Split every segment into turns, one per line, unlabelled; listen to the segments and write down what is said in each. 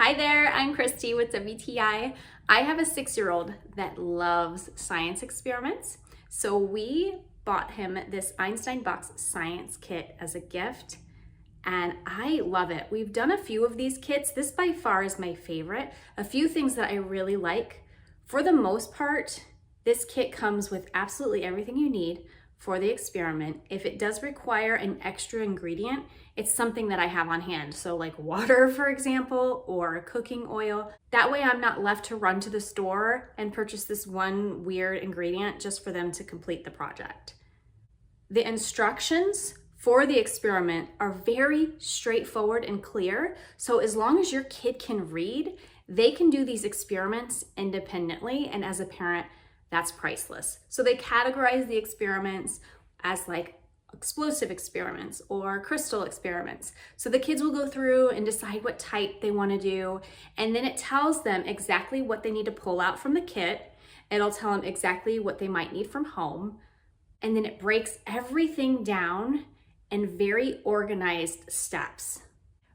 Hi there, I'm Christy with WTI. I have a 6-year-old that loves science experiments. So we bought him this Einstein box science kit as a gift, and I love it. We've done a few of these kits. This by far is my favorite. A few things that I really like. For the most part, this kit comes with absolutely everything you need for the experiment. If it does require an extra ingredient, it's something that I have on hand. So like water, for example, or cooking oil. That way I'm not left to run to the store and purchase this one weird ingredient just for them to complete the project. The instructions for the experiment are very straightforward and clear. So as long as your kid can read, they can do these experiments independently, and as a parent, that's priceless. So they categorize the experiments as like explosive experiments or crystal experiments. So the kids will go through and decide what type they want to do, and then it tells them exactly what they need to pull out from the kit. It'll tell them exactly what they might need from home, and then it breaks everything down in very organized steps.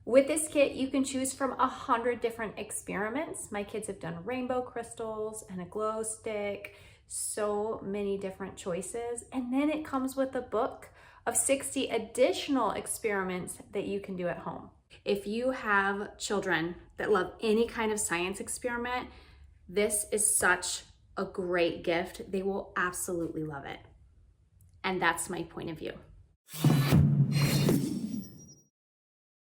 With this kit, you can choose from 100 different experiments. My kids have done rainbow crystals and a glow stick, so many different choices. And then it comes with a book of 60 additional experiments that you can do at home. If you have children that love any kind of science experiment, this is such a great gift. They will absolutely love it. And that's my point of view.